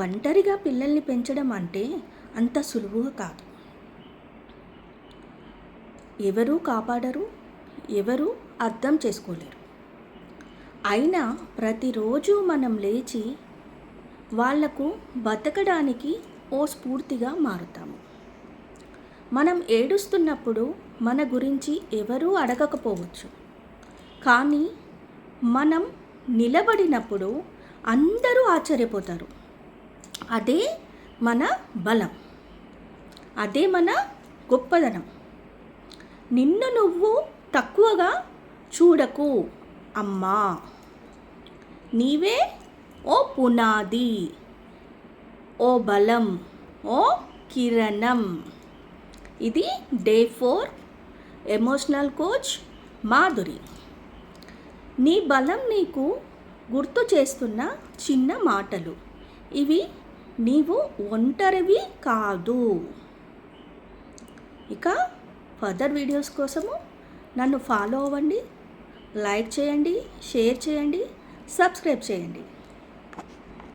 ఒంటరిగా పిల్లల్ని పెంచడం అంటే అంత సులువుగా కాదు. ఎవరూ కాపాడరు, ఎవరూ అర్థం చేసుకోలేరు. అయినా ప్రతిరోజు మనం లేచి వాళ్లకు బతకడానికి ఓ స్ఫూర్తిగా మారుతాము. మనం ఏడుస్తున్నప్పుడు మన గురించి ఎవరూ అడగకపోవచ్చు, కానీ మనం నిలబడినప్పుడు అందరూ ఆశ్చర్యపోతారు. అదే మన బలం, అదే మన గొప్పదనం. నిన్ను నువ్వు తక్కువగా చూడకు అమ్మా. నీవే ఓ పునాది, ఓ బలం, ఓ కిరణం. ఇది డే 4 ఎమోషనల్ కోచ్ మాధురి. నీ బలం నీకు గుర్తు చేస్తున్న చిన్న మాటలు ఇవి. నీవు ఒంటరివి కాదు. ఇక ఫర్దర్ వీడియోస్ కోసము నన్ను ఫాలో అవ్వండి, లైక్ చేయండి, షేర్ చేయండి, సబ్స్క్రైబ్ చేయండి.